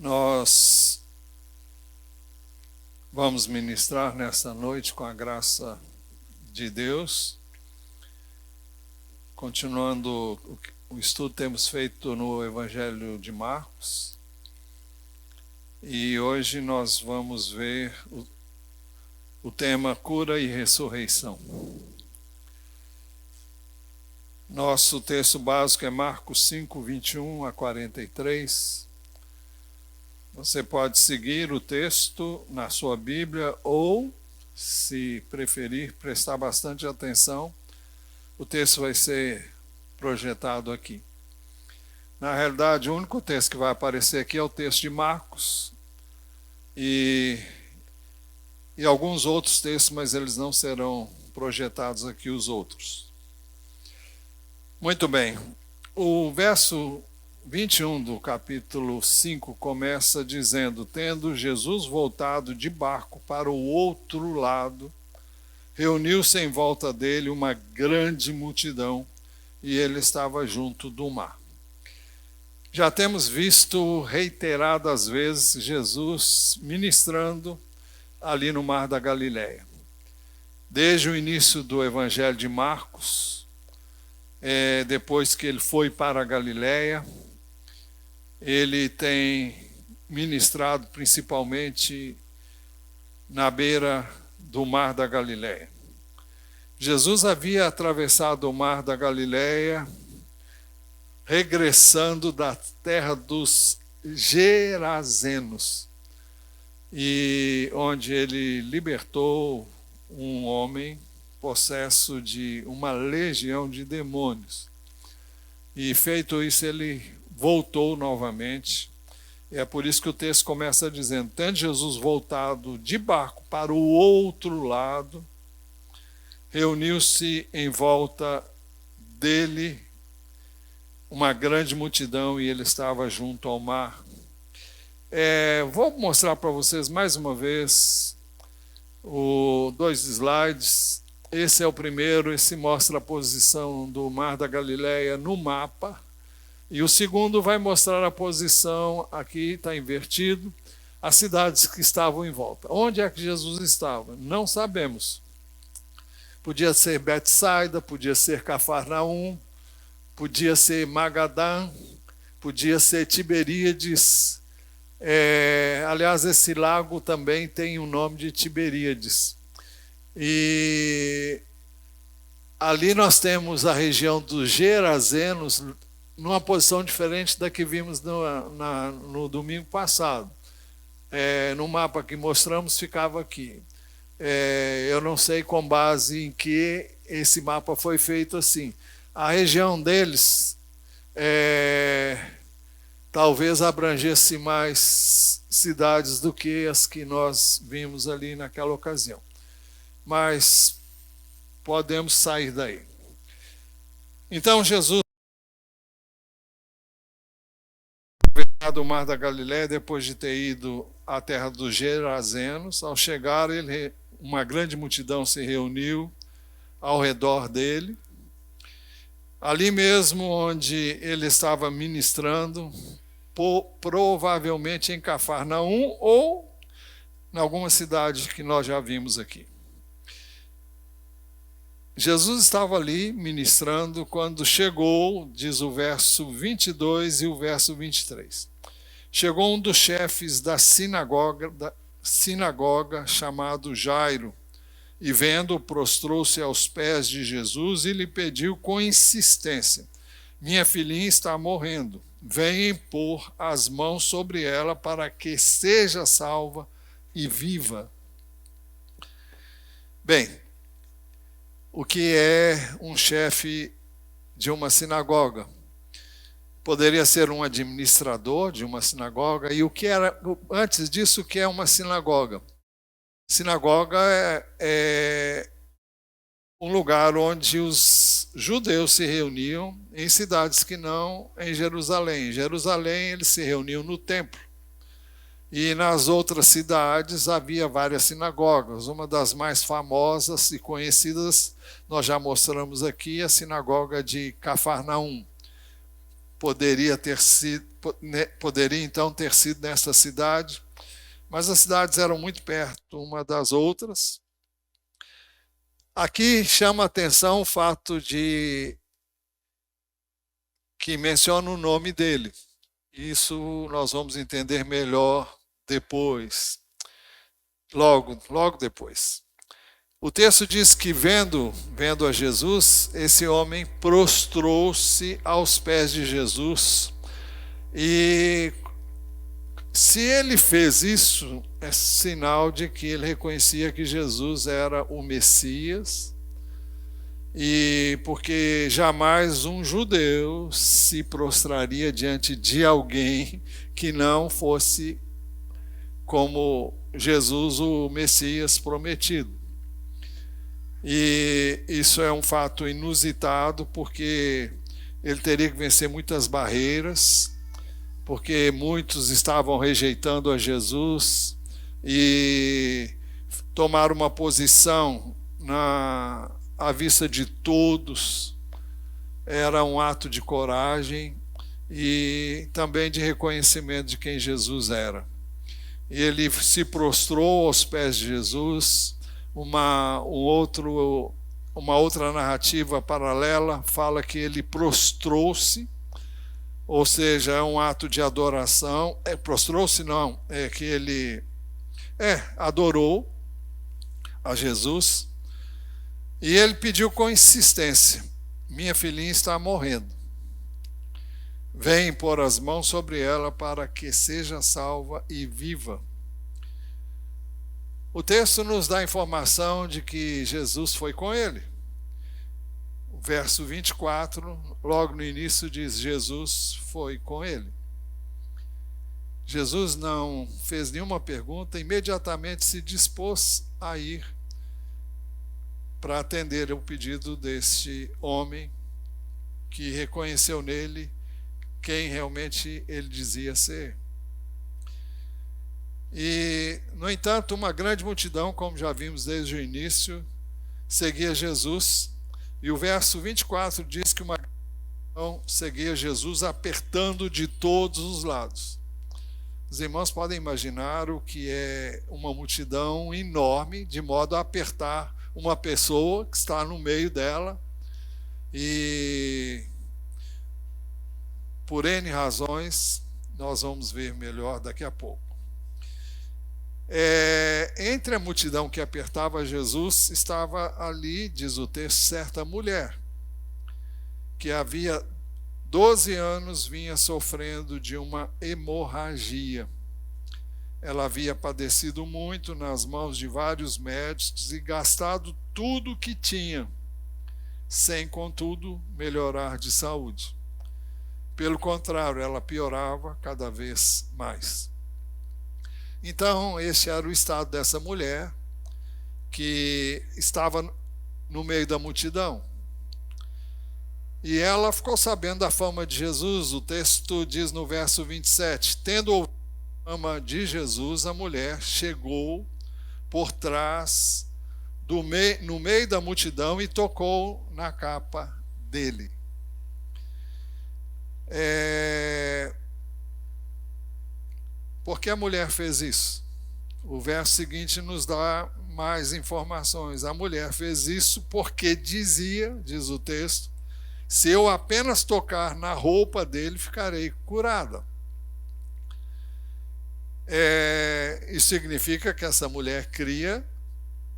Nós vamos ministrar nesta noite com a graça de Deus, continuando o estudo que temos feito no Evangelho de Marcos, e hoje nós vamos ver o tema cura e ressurreição. Nosso texto básico é Marcos 5, 21 a 43. Você pode seguir o texto na sua Bíblia ou, se preferir, prestar bastante atenção. O texto vai ser projetado aqui. Na realidade, o único texto que vai aparecer aqui é o texto de Marcos e alguns outros textos, mas eles não serão projetados aqui, os outros. Muito bem. O verso 21 do capítulo 5 começa dizendo: tendo Jesus voltado de barco para o outro lado, reuniu-se em volta dele uma grande multidão, e ele estava junto do mar. Já temos visto reiteradas vezes Jesus ministrando ali no mar da Galileia. Desde o início do Evangelho de Marcos, depois que ele foi para a Galileia, ele tem ministrado principalmente na beira do mar da Galileia. Jesus havia atravessado o mar da Galileia, regressando da terra dos Gerazenos, e onde ele libertou um homem possesso de uma legião de demônios. E feito isso, ele voltou novamente. E é por isso que o texto começa dizendo: tendo Jesus voltado de barco para o outro lado, reuniu-se em volta dele uma grande multidão, e ele estava junto ao mar. Vou mostrar para vocês mais uma vez dois slides. Esse é o primeiro, esse mostra a posição do Mar da Galileia no mapa. E o segundo vai mostrar a posição, aqui está invertido, as cidades que estavam em volta. Onde é que Jesus estava? Não sabemos. Podia ser Betsaida, podia ser Cafarnaum, podia ser Magadã, podia ser Tiberíades. Aliás, esse lago também tem o nome de Tiberíades. E ali nós temos a região dos Gerazenos, numa posição diferente da que vimos no domingo passado. No mapa que mostramos, ficava aqui. Eu não sei com base em que esse mapa foi feito assim. A região deles talvez abrangesse mais cidades do que as que nós vimos ali naquela ocasião. Mas podemos sair daí. Então Jesus do mar da Galileia, depois de ter ido à terra dos Gerazenos, ao chegar, uma grande multidão se reuniu ao redor dele. Ali mesmo onde ele estava ministrando, provavelmente em Cafarnaum ou em alguma cidade que nós já vimos aqui. Jesus estava ali ministrando quando chegou, diz o verso 22 e o verso 23. Chegou um dos chefes da sinagoga chamado Jairo, e vendo, prostrou-se aos pés de Jesus e lhe pediu com insistência: minha filhinha está morrendo, venha impor as mãos sobre ela para que seja salva e viva. Bem, o que é um chefe de uma sinagoga? Poderia ser um administrador de uma sinagoga. E o que era, antes disso, o que é uma sinagoga? Sinagoga é um lugar onde os judeus se reuniam em cidades que não em Jerusalém. Em Jerusalém eles se reuniam no templo. E nas outras cidades havia várias sinagogas. Uma das mais famosas e conhecidas, nós já mostramos aqui, a sinagoga de Cafarnaum. poderia então ter sido nessa cidade, mas as cidades eram muito perto uma das outras. Aqui chama a atenção o fato de que menciona o nome dele. Isso nós vamos entender melhor depois, logo depois. O texto diz que vendo a Jesus, esse homem prostrou-se aos pés de Jesus. E se ele fez isso, é sinal de que ele reconhecia que Jesus era o Messias, e porque jamais um judeu se prostraria diante de alguém que não fosse como Jesus, o Messias prometido. E isso é um fato inusitado, porque ele teria que vencer muitas barreiras, porque muitos estavam rejeitando a Jesus e tomar uma posição à vista de todos era um ato de coragem e também de reconhecimento de quem Jesus era. E ele se prostrou aos pés de Jesus. Uma outra narrativa paralela fala que ele prostrou-se, ou seja, é um ato de adoração. Prostrou-se não, é que ele adorou a Jesus. E ele pediu com insistência: minha filhinha está morrendo. Vem pôr as mãos sobre ela para que seja salva e viva. O texto nos dá a informação de que Jesus foi com ele. O verso 24, logo no início, diz: Jesus foi com ele. Jesus não fez nenhuma pergunta, imediatamente se dispôs a ir para atender o pedido deste homem que reconheceu nele quem realmente ele dizia ser. E, no entanto, uma grande multidão, como já vimos desde o início, seguia Jesus. E o verso 24 diz que uma multidão seguia Jesus apertando de todos os lados. Os irmãos podem imaginar o que é uma multidão enorme, de modo a apertar uma pessoa que está no meio dela. E por N razões, nós vamos ver melhor daqui a pouco. Entre a multidão que apertava Jesus, estava ali, diz o texto, certa mulher, que havia 12 anos vinha sofrendo de uma hemorragia. Ela havia padecido muito nas mãos de vários médicos e gastado tudo o que tinha, sem, contudo, melhorar de saúde. Pelo contrário, ela piorava cada vez mais. Então, esse era o estado dessa mulher, que estava no meio da multidão. E ela ficou sabendo da fama de Jesus. O texto diz no verso 27, tendo ouvido a fama de Jesus, a mulher chegou por trás, no meio da multidão, e tocou na capa dele. Por que a mulher fez isso? O verso seguinte nos dá mais informações. A mulher fez isso porque dizia, diz o texto, se eu apenas tocar na roupa dele, ficarei curada. Isso significa que essa mulher cria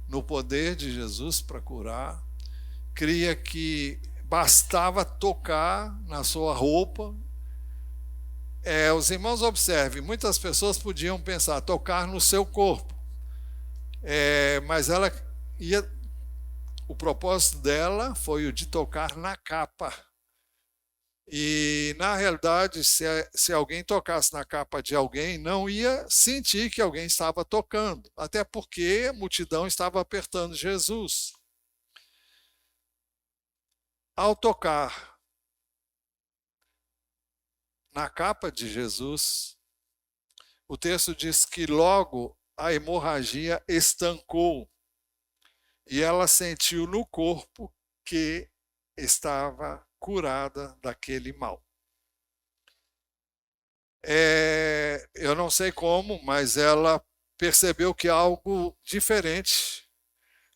no poder de Jesus para curar, cria que bastava tocar na sua roupa. Os irmãos observem, muitas pessoas podiam pensar, tocar no seu corpo, mas o propósito dela foi o de tocar na capa. E, na realidade, se alguém tocasse na capa de alguém, não ia sentir que alguém estava tocando, até porque a multidão estava apertando Jesus. Ao tocar na capa de Jesus, o texto diz que logo a hemorragia estancou e ela sentiu no corpo que estava curada daquele mal. Eu não sei como, mas ela percebeu que algo diferente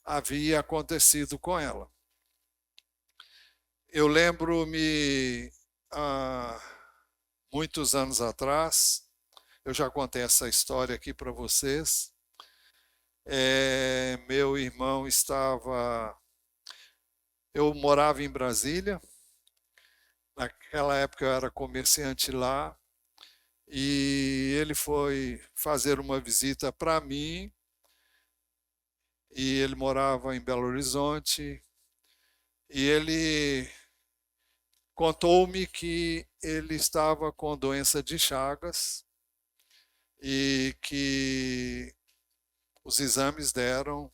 havia acontecido com ela. Eu lembro-me, há muitos anos atrás, eu já contei essa história aqui para vocês. Meu irmão eu morava em Brasília, naquela época eu era comerciante lá, e ele foi fazer uma visita para mim, e ele morava em Belo Horizonte, e ele contou-me que ele estava com doença de Chagas e que os exames deram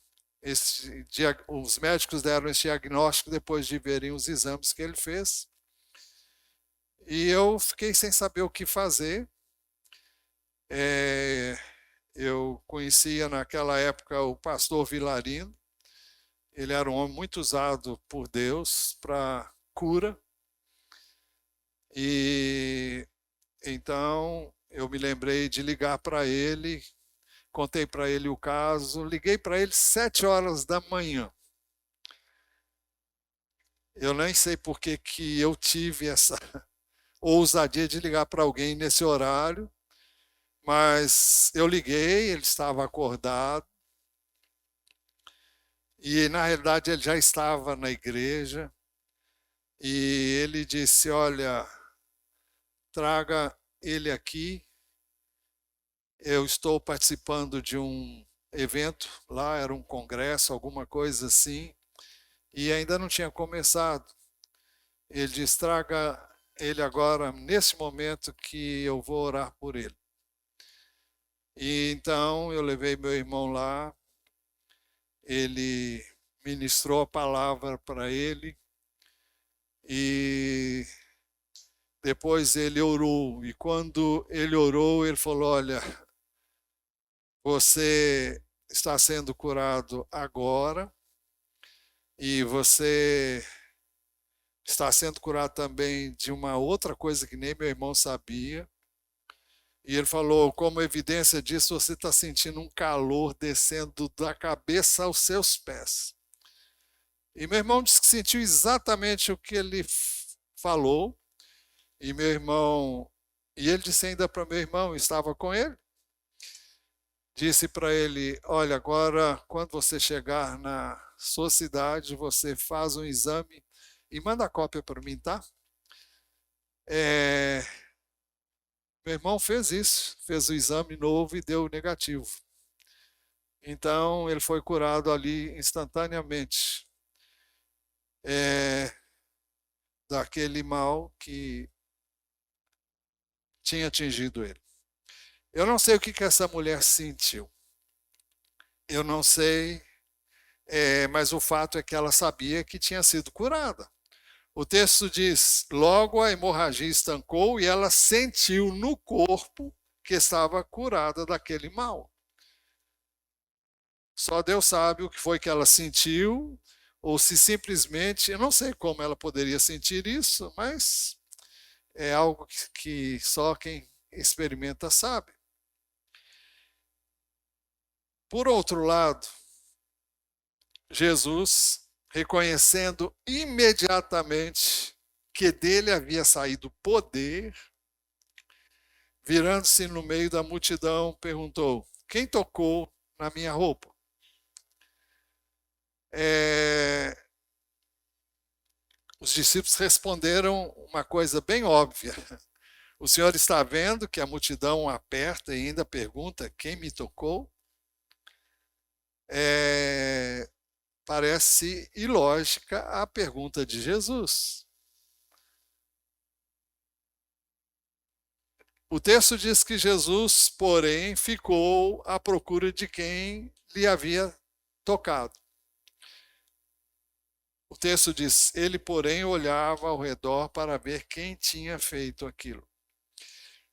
os médicos deram esse diagnóstico depois de verem os exames que ele fez. E eu fiquei sem saber o que fazer. Eu conhecia naquela época o pastor Vilarino. Ele era um homem muito usado por Deus para cura. E então eu me lembrei de ligar para ele, contei para ele o caso, liguei para ele 7 horas da manhã. Eu nem sei por que eu tive essa ousadia de ligar para alguém nesse horário, mas eu liguei, ele estava acordado, e na realidade ele já estava na igreja, e ele disse: olha, traga ele aqui, eu estou participando de um evento, lá era um congresso, alguma coisa assim, e ainda não tinha começado. Ele disse: traga ele agora, nesse momento que eu vou orar por ele. E então eu levei meu irmão lá, ele ministrou a palavra para ele, e depois ele orou. E quando ele orou, ele falou: olha, você está sendo curado agora, e você está sendo curado também de uma outra coisa que nem meu irmão sabia. E ele falou: como evidência disso, você está sentindo um calor descendo da cabeça aos seus pés. E meu irmão disse que sentiu exatamente o que ele falou. E ele disse ainda para meu irmão, estava com ele, disse para ele: olha, agora quando você chegar na sua cidade, você faz um exame e manda a cópia para mim, tá? Meu irmão fez isso, fez o exame novo e deu negativo. Então ele foi curado ali instantaneamente daquele mal que tinha atingido ele. Eu não sei o que essa mulher sentiu. Eu não sei, mas o fato é que ela sabia que tinha sido curada. O texto diz: logo a hemorragia estancou e ela sentiu no corpo que estava curada daquele mal. Só Deus sabe o que foi que ela sentiu, ou se simplesmente, eu não sei como ela poderia sentir isso, mas é algo que só quem experimenta sabe. Por outro lado, Jesus, reconhecendo imediatamente que dele havia saído poder, virando-se no meio da multidão, perguntou: quem tocou na minha roupa? Os discípulos responderam uma coisa bem óbvia: o Senhor está vendo que a multidão aperta e ainda pergunta: quem me tocou? Parece ilógica a pergunta de Jesus. O texto diz que Jesus, porém, ficou à procura de quem lhe havia tocado. O texto diz: ele, porém, olhava ao redor para ver quem tinha feito aquilo.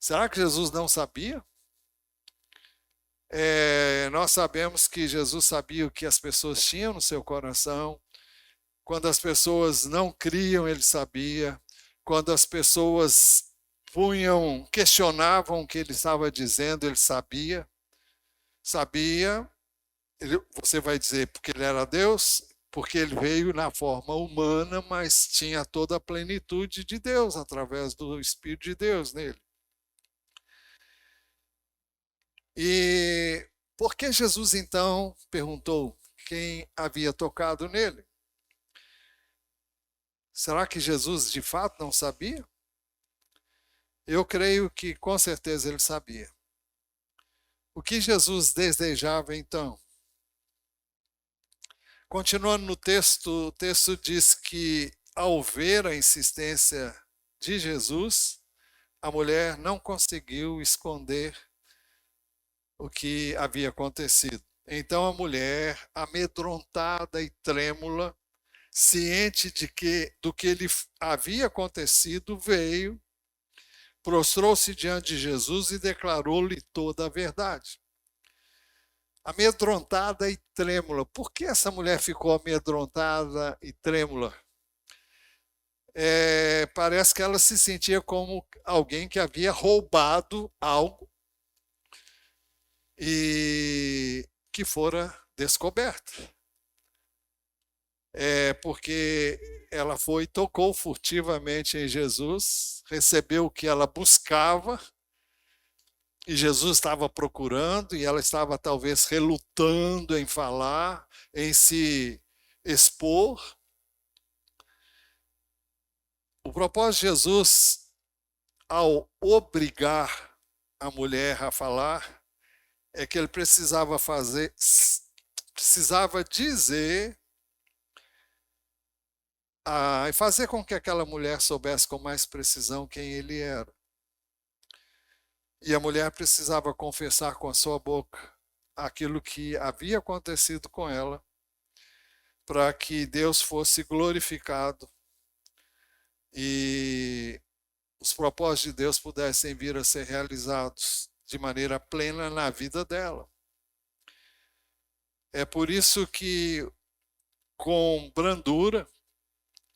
Será que Jesus não sabia? Nós sabemos que Jesus sabia o que as pessoas tinham no seu coração. Quando as pessoas não criam, ele sabia. Quando as pessoas questionavam o que ele estava dizendo, ele sabia, você vai dizer porque ele era Deus, porque ele veio na forma humana, mas tinha toda a plenitude de Deus através do Espírito de Deus nele. E por que Jesus então perguntou quem havia tocado nele? Será que Jesus de fato não sabia? Eu creio que com certeza ele sabia. O que Jesus desejava então? Continuando no texto, o texto diz que ao ver a insistência de Jesus, a mulher não conseguiu esconder o que havia acontecido. Então a mulher, amedrontada e trêmula, ciente do que lhe havia acontecido, veio, prostrou-se diante de Jesus e declarou-lhe toda a verdade. Amedrontada e trêmula. Por que essa mulher ficou amedrontada e trêmula? Parece que ela se sentia como alguém que havia roubado algo e que fora descoberto. Porque ela foi e tocou furtivamente em Jesus, recebeu o que ela buscava, e Jesus estava procurando, e ela estava talvez relutando em falar, em se expor. O propósito de Jesus, ao obrigar a mulher a falar, é que ele precisava dizer e fazer com que aquela mulher soubesse com mais precisão quem ele era. E a mulher precisava confessar com a sua boca aquilo que havia acontecido com ela, para que Deus fosse glorificado e os propósitos de Deus pudessem vir a ser realizados de maneira plena na vida dela. É por isso que, com brandura,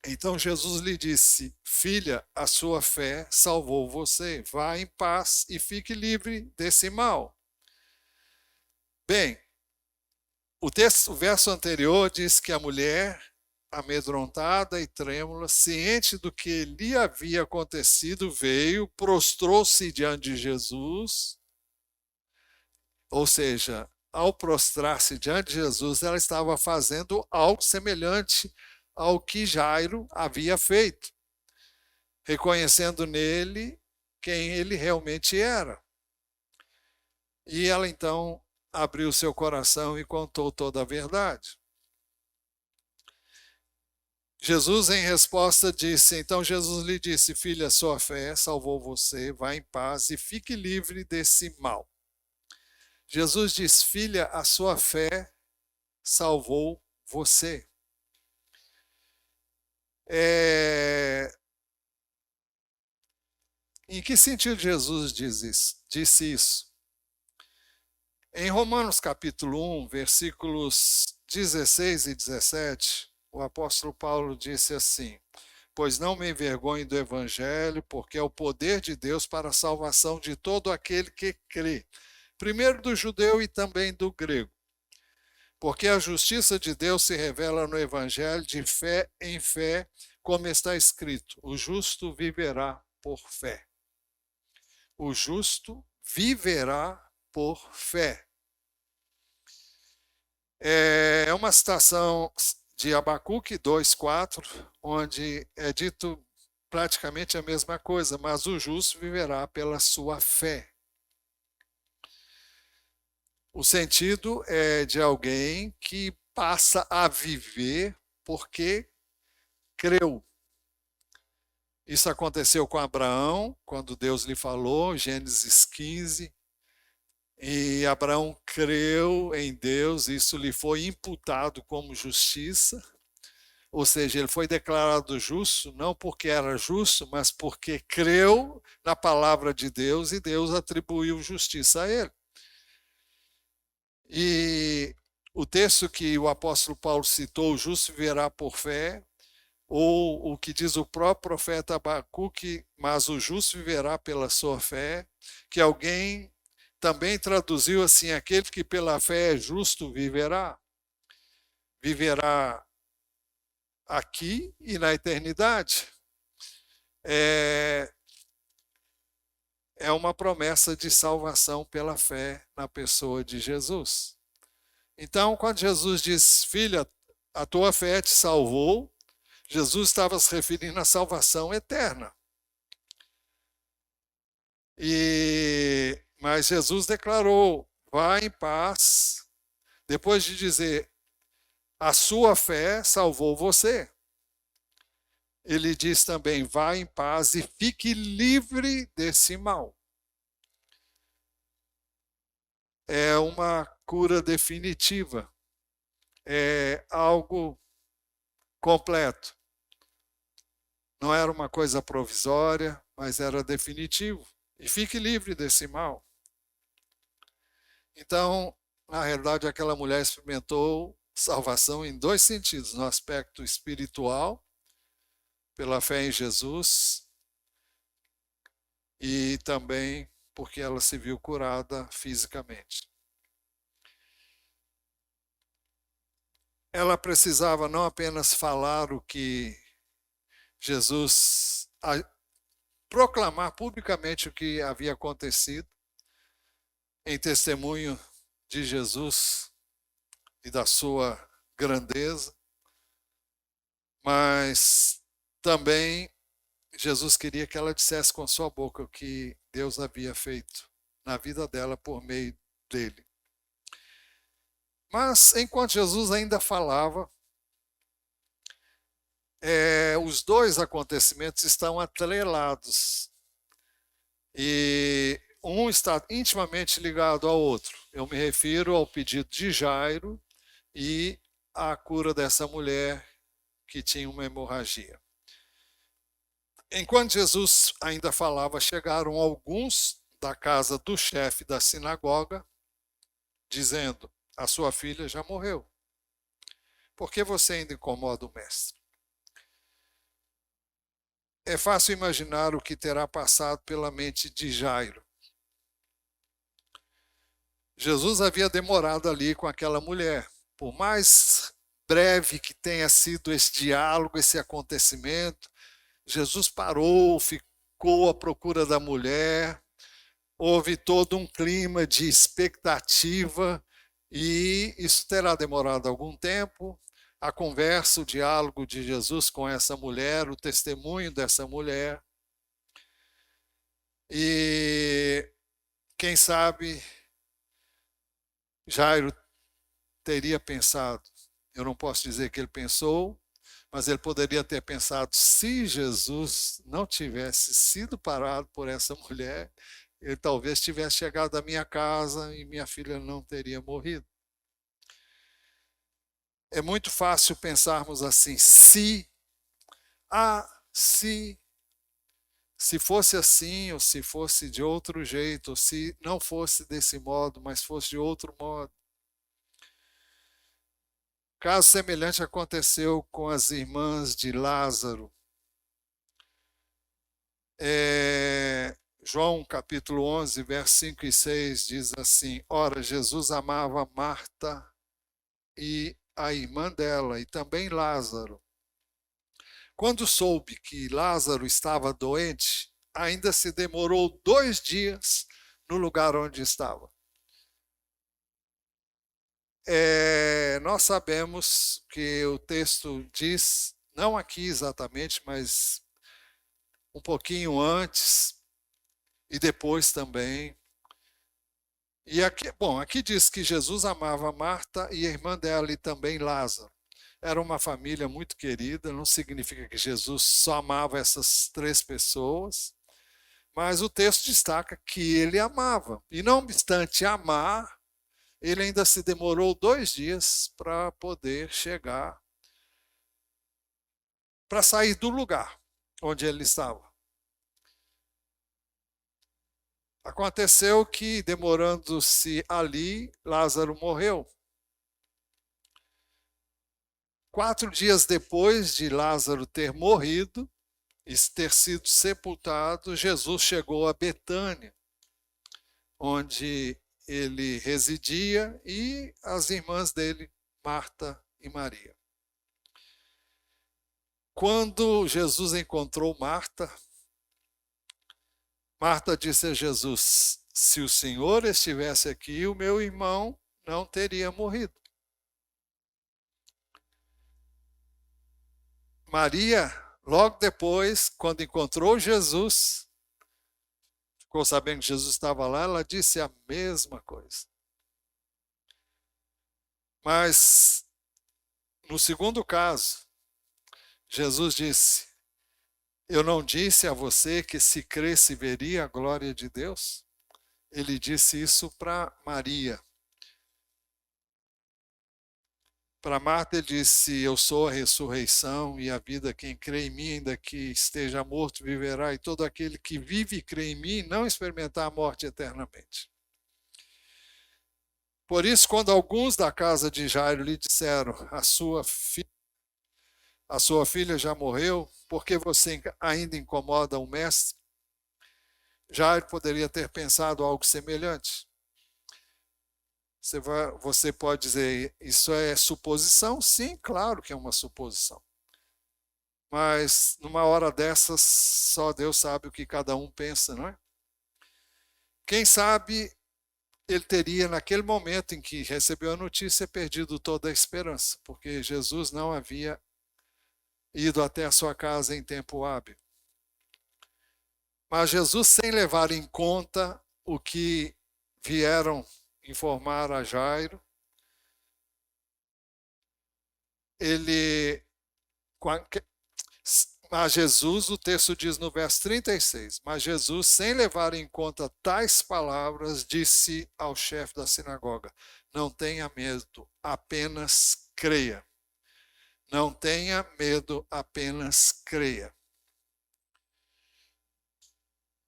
então Jesus lhe disse: filha, a sua fé salvou você. Vá em paz e fique livre desse mal. Bem, o verso anterior diz que a mulher, amedrontada e trêmula, ciente do que lhe havia acontecido, veio, prostrou-se diante de Jesus. Ou seja, ao prostrar-se diante de Jesus, ela estava fazendo algo semelhante ao que Jairo havia feito, reconhecendo nele quem ele realmente era. E ela então abriu seu coração e contou toda a verdade. Jesus, em resposta, disse: então Jesus lhe disse: filha, sua fé salvou você, vá em paz e fique livre desse mal. Jesus diz: filha, a sua fé salvou você. Em que sentido Jesus disse isso? Em Romanos capítulo 1, versículos 16 e 17, o apóstolo Paulo disse assim: pois não me envergonho do evangelho, porque é o poder de Deus para a salvação de todo aquele que crê, primeiro do judeu e também do grego. Porque a justiça de Deus se revela no evangelho de fé em fé, como está escrito: o justo viverá por fé. O justo viverá por fé. É uma citação de Abacuque 2:4, onde é dito praticamente a mesma coisa, mas o justo viverá pela sua fé. O sentido é de alguém que passa a viver porque creu. Isso aconteceu com Abraão, quando Deus lhe falou, Gênesis 15, e Abraão creu em Deus, isso lhe foi imputado como justiça, ou seja, ele foi declarado justo, não porque era justo, mas porque creu na palavra de Deus e Deus atribuiu justiça a ele. E o texto que o apóstolo Paulo citou, o justo viverá por fé, ou o que diz o próprio profeta Abacuque, mas o justo viverá pela sua fé, que alguém também traduziu assim, aquele que pela fé é justo viverá. Viverá aqui e na eternidade. É uma promessa de salvação pela fé na pessoa de Jesus. Então, quando Jesus diz, filha, a tua fé te salvou, Jesus estava se referindo à salvação eterna. Mas Jesus declarou, vá em paz, depois de dizer, a sua fé salvou você. Ele diz também, vá em paz e fique livre desse mal. É uma cura definitiva. É algo completo. Não era uma coisa provisória, mas era definitivo. E fique livre desse mal. Então, na realidade, aquela mulher experimentou salvação em dois sentidos: no aspecto espiritual, pela fé em Jesus, e também porque ela se viu curada fisicamente. Ela precisava não apenas falar o que Jesus, proclamar publicamente o que havia acontecido, em testemunho de Jesus e da sua grandeza, mas também Jesus queria que ela dissesse com sua boca o que Deus havia feito na vida dela por meio dele. Mas enquanto Jesus ainda falava, os dois acontecimentos estão atrelados e um está intimamente ligado ao outro. Eu me refiro ao pedido de Jairo e à cura dessa mulher que tinha uma hemorragia. Enquanto Jesus ainda falava, chegaram alguns da casa do chefe da sinagoga, dizendo, a sua filha já morreu. Por que você ainda incomoda o mestre? É fácil imaginar o que terá passado pela mente de Jairo. Jesus havia demorado ali com aquela mulher. Por mais breve que tenha sido esse diálogo, esse acontecimento, Jesus parou, ficou à procura da mulher, houve todo um clima de expectativa e isso terá demorado algum tempo. A conversa, o diálogo de Jesus com essa mulher, o testemunho dessa mulher. E quem sabe Jairo teria pensado, eu não posso dizer que ele pensou, mas ele poderia ter pensado, se Jesus não tivesse sido parado por essa mulher, ele talvez tivesse chegado à minha casa e minha filha não teria morrido. É muito fácil pensarmos assim, se fosse assim, ou se fosse de outro jeito, ou se não fosse desse modo, mas fosse de outro modo. Caso semelhante aconteceu com as irmãs de Lázaro. João capítulo 11, versos 5 e 6 diz assim, ora, Jesus amava Marta e a irmã dela, e também Lázaro. Quando soube que Lázaro estava doente, ainda se demorou 2 dias no lugar onde estava. Nós sabemos que o texto diz, não aqui exatamente, mas um pouquinho antes e depois também. E aqui diz que Jesus amava Marta e a irmã dela e também Lázaro. Era uma família muito querida, não significa que Jesus só amava essas 3 pessoas, mas o texto destaca que ele amava. E não obstante amar, ele ainda se demorou 2 dias para poder chegar, para sair do lugar onde ele estava. Aconteceu que, demorando-se ali, Lázaro morreu. 4 dias depois de Lázaro ter morrido e ter sido sepultado, Jesus chegou a Betânia, onde ele residia, e as irmãs dele, Marta e Maria. Quando Jesus encontrou Marta, Marta disse a Jesus: se o Senhor estivesse aqui, o meu irmão não teria morrido. Maria, logo depois, quando encontrou Jesus, ficou sabendo que Jesus estava lá, ela disse a mesma coisa. Mas, no segundo caso, Jesus disse: eu não disse a você que se cresce veria a glória de Deus? Ele disse isso para Maria. Para Marta ele disse: eu sou a ressurreição e a vida, quem crê em mim, ainda que esteja morto, viverá, e todo aquele que vive e crê em mim não experimentar a morte eternamente. Por isso, quando alguns da casa de Jairo lhe disseram: a sua filha já morreu, por que você ainda incomoda o mestre? Jairo poderia ter pensado algo semelhante. Você pode dizer: isso é suposição? Sim, claro que é uma suposição. Mas numa hora dessas, só Deus sabe o que cada um pensa, não é? Quem sabe ele teria, naquele momento em que recebeu a notícia, perdido toda a esperança, porque Jesus não havia ido até a sua casa em tempo hábil. Mas Jesus, sem levar em conta o que vieram informar a Jairo, mas Jesus, o texto diz no verso 36, mas Jesus, sem levar em conta tais palavras, disse ao chefe da sinagoga: não tenha medo, apenas creia. Não tenha medo, apenas creia.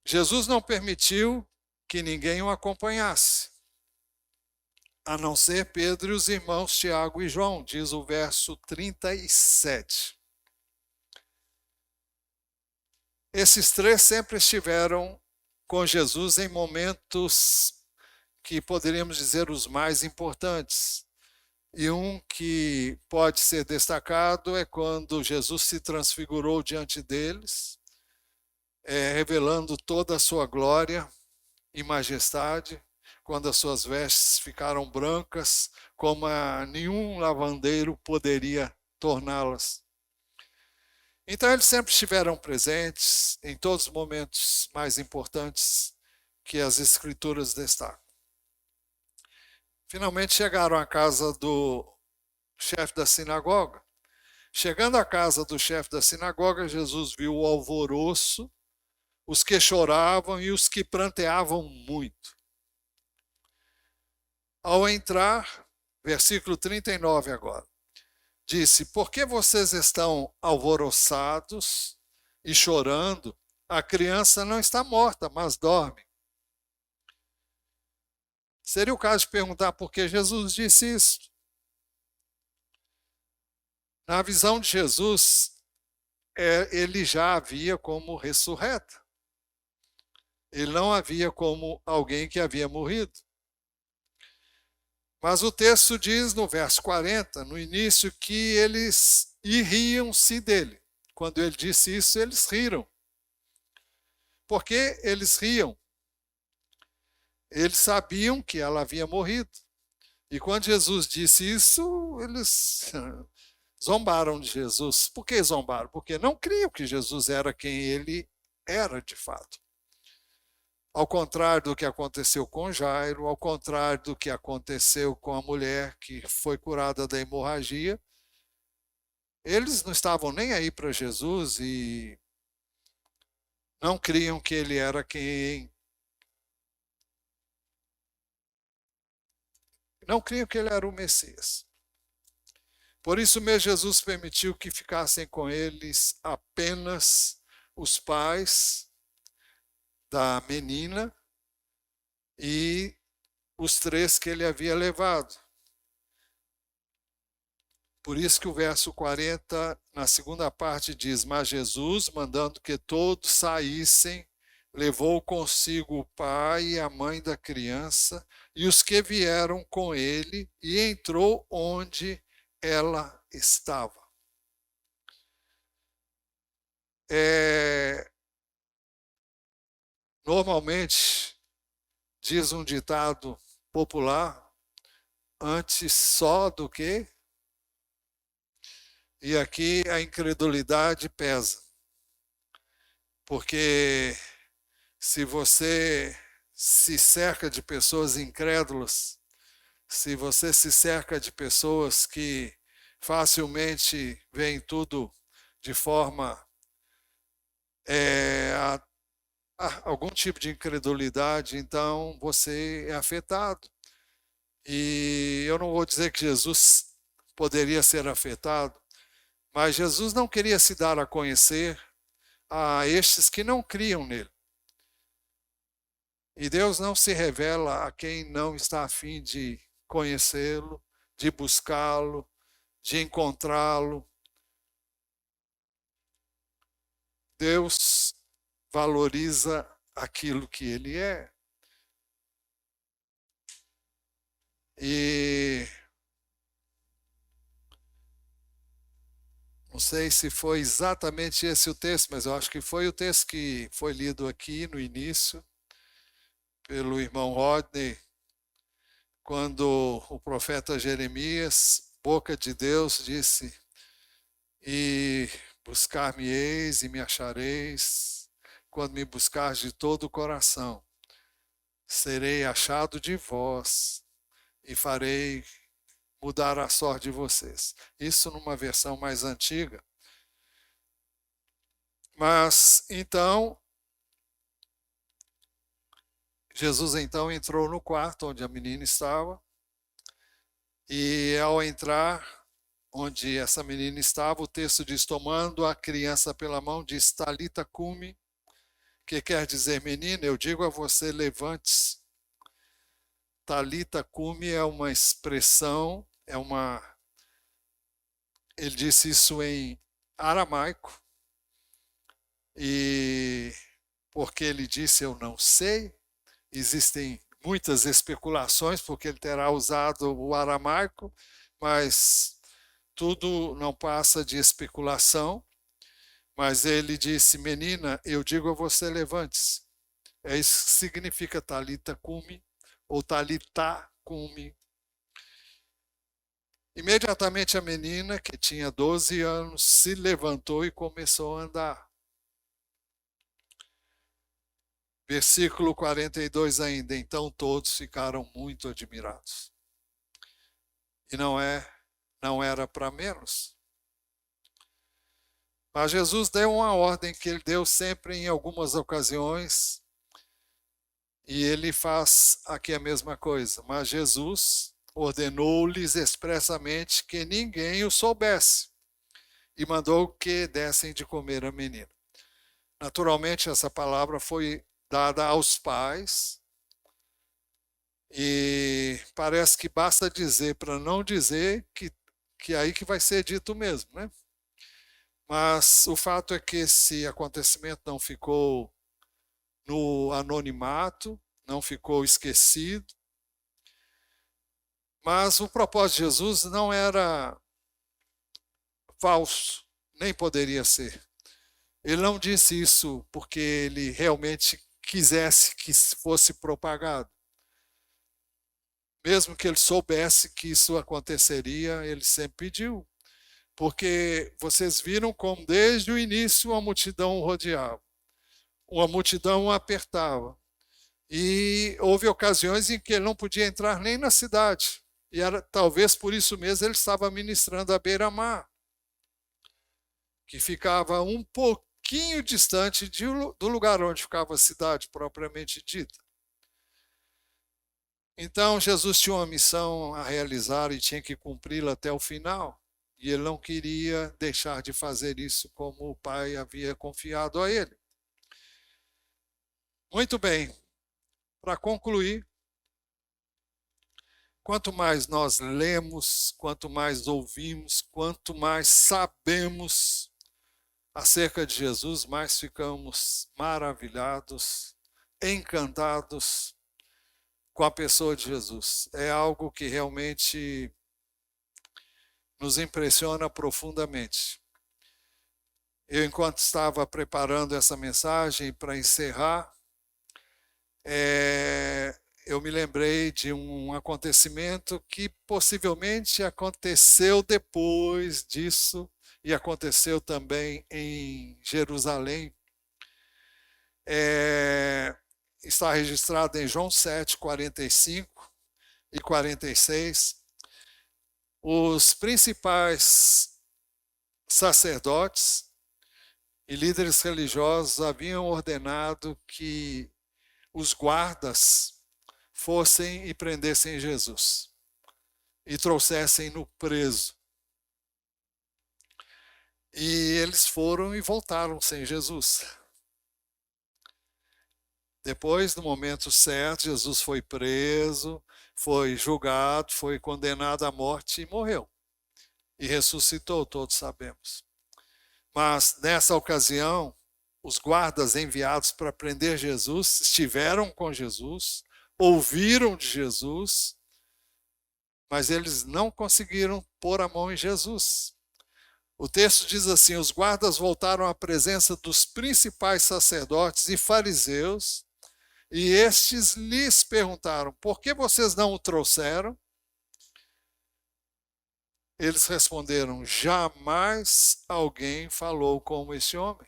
Jesus não permitiu que ninguém o acompanhasse, a não ser Pedro e os irmãos Tiago e João, diz o verso 37. Esses três sempre estiveram com Jesus em momentos que poderíamos dizer os mais importantes. E um que pode ser destacado é quando Jesus se transfigurou diante deles, revelando toda a sua glória e majestade, quando as suas vestes ficaram brancas, como nenhum lavandeiro poderia torná-las. Então eles sempre estiveram presentes em todos os momentos mais importantes que as Escrituras destacam. Finalmente chegaram à casa do chefe da sinagoga. Chegando à casa do chefe da sinagoga, Jesus viu o alvoroço, os que choravam e os que pranteavam muito. Ao entrar, versículo 39 agora, disse: por que vocês estão alvoroçados e chorando? A criança não está morta, mas dorme. Seria o caso de perguntar por que Jesus disse isso. Na visão de Jesus, ele já havia como ressurreto. Ele não havia como alguém que havia morrido. Mas o texto diz no verso 40, no início, que eles riam-se dele. Quando ele disse isso, eles riram. Por que eles riam? Eles sabiam que ela havia morrido. E quando Jesus disse isso, eles zombaram de Jesus. Por que zombaram? Porque não criam que Jesus era quem ele era de fato. Ao contrário do que aconteceu com Jairo, ao contrário do que aconteceu com a mulher que foi curada da hemorragia, eles não estavam nem aí para Jesus e não criam que ele era quem... Não criam que ele era o Messias. Por isso mesmo Jesus permitiu que ficassem com eles apenas os pais da menina e os três que ele havia levado. Por isso que o verso 40, na segunda parte, diz: Mas Jesus, mandando que todos saíssem, levou consigo o pai e a mãe da criança e os que vieram com ele, e entrou onde ela estava. Normalmente, diz um ditado popular, antes só do que, e aqui a incredulidade pesa, porque se você se cerca de pessoas incrédulas, se você se cerca de pessoas que facilmente veem tudo de forma algum tipo de incredulidade, então você é afetado. E eu não vou dizer que Jesus poderia ser afetado, mas Jesus não queria se dar a conhecer a estes que não criam nele. E Deus não se revela a quem não está a fim de conhecê-lo, de buscá-lo, de encontrá-lo. Deus valoriza aquilo que ele é. E não sei se foi exatamente esse o texto, mas eu acho que foi o texto que foi lido aqui no início pelo irmão Rodney, quando o profeta Jeremias, boca de Deus, disse: E buscar-me-eis e me achareis, quando me buscares de todo o coração. Serei achado de vós e farei mudar a sorte de vocês. Isso numa versão mais antiga. Mas, então, Jesus então entrou no quarto onde a menina estava, e ao entrar onde essa menina estava, o texto diz: tomando a criança pela mão, diz: Talita cumi, que quer dizer: menina, eu digo a você, levante-se. Talita cumi é uma expressão, ele disse isso em aramaico, e porque ele disse eu não sei, existem muitas especulações, porque ele terá usado o aramaico, mas tudo não passa de especulação. Mas ele disse: menina, eu digo a você, levante-se. É isso que significa talita cumi, ou talita cumi. Imediatamente a menina, que tinha 12 anos, se levantou e começou a andar. Versículo 42 ainda: então todos ficaram muito admirados. E não era para menos. Mas Jesus deu uma ordem que ele deu sempre em algumas ocasiões, e ele faz aqui a mesma coisa. Mas Jesus ordenou-lhes expressamente que ninguém o soubesse, e mandou que dessem de comer a menina. Naturalmente, essa palavra foi dada aos pais, e parece que basta dizer para não dizer que é aí que vai ser dito mesmo, né? Mas o fato é que esse acontecimento não ficou no anonimato, não ficou esquecido. Mas o propósito de Jesus não era falso, nem poderia ser. Ele não disse isso porque ele realmente quisesse que fosse propagado. Mesmo que ele soubesse que isso aconteceria, ele sempre pediu. Porque vocês viram como desde o início a multidão o rodeava. Uma multidão o apertava. E houve ocasiões em que ele não podia entrar nem na cidade. E era talvez por isso mesmo ele estava ministrando à beira-mar, que ficava um pouquinho distante do lugar onde ficava a cidade propriamente dita. Então Jesus tinha uma missão a realizar e tinha que cumpri-la até o final. E ele não queria deixar de fazer isso como o Pai havia confiado a ele. Muito bem, para concluir, quanto mais nós lemos, quanto mais ouvimos, quanto mais sabemos acerca de Jesus, mais ficamos maravilhados, encantados com a pessoa de Jesus. É algo que realmente nos impressiona profundamente. Eu, enquanto estava preparando essa mensagem para encerrar, eu me lembrei de um acontecimento que possivelmente aconteceu depois disso, e aconteceu também em Jerusalém. Está registrado em João 7, 45 e 46. Os principais sacerdotes e líderes religiosos haviam ordenado que os guardas fossem e prendessem Jesus e trouxessem-no preso. E eles foram e voltaram sem Jesus. Depois, no momento certo, Jesus foi preso, foi julgado, foi condenado à morte e morreu. E ressuscitou, todos sabemos. Mas, nessa ocasião, os guardas enviados para prender Jesus estiveram com Jesus, ouviram de Jesus, mas eles não conseguiram pôr a mão em Jesus. O texto diz assim: os guardas voltaram à presença dos principais sacerdotes e fariseus, e estes lhes perguntaram: por que vocês não o trouxeram? Eles responderam: jamais alguém falou como esse homem.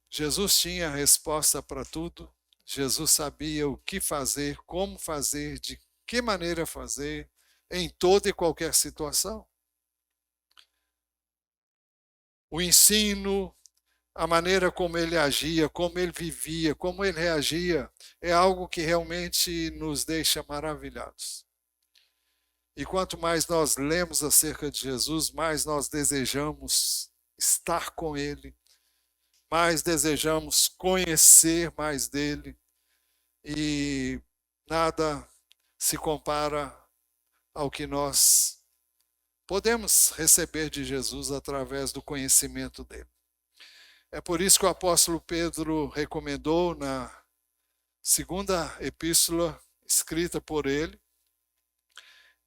Jesus tinha a resposta para tudo. Jesus sabia o que fazer, como fazer, de que maneira fazer, em toda e qualquer situação. O ensino, a maneira como ele agia, como ele vivia, como ele reagia, é algo que realmente nos deixa maravilhados. E quanto mais nós lemos acerca de Jesus, mais nós desejamos estar com ele, mais desejamos conhecer mais dele, e nada se compara ao que nós podemos receber de Jesus através do conhecimento dele. É por isso que o apóstolo Pedro recomendou na segunda epístola escrita por ele,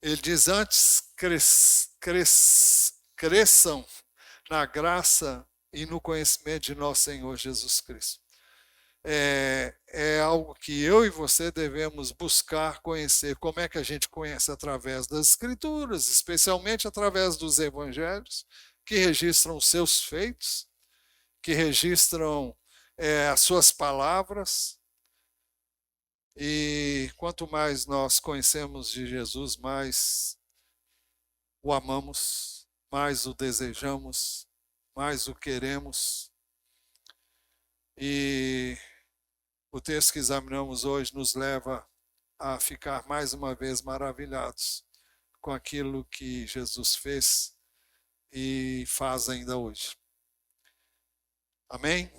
ele diz: antes cresçam na graça e no conhecimento de nosso Senhor Jesus Cristo. É algo que eu e você devemos buscar conhecer. Como é que a gente conhece? Através das Escrituras, especialmente através dos evangelhos, que registram os seus feitos, que registram as suas palavras. E quanto mais nós conhecemos de Jesus, mais o amamos, mais o desejamos, mais o queremos. E o texto que examinamos hoje nos leva a ficar mais uma vez maravilhados com aquilo que Jesus fez e faz ainda hoje. Amém?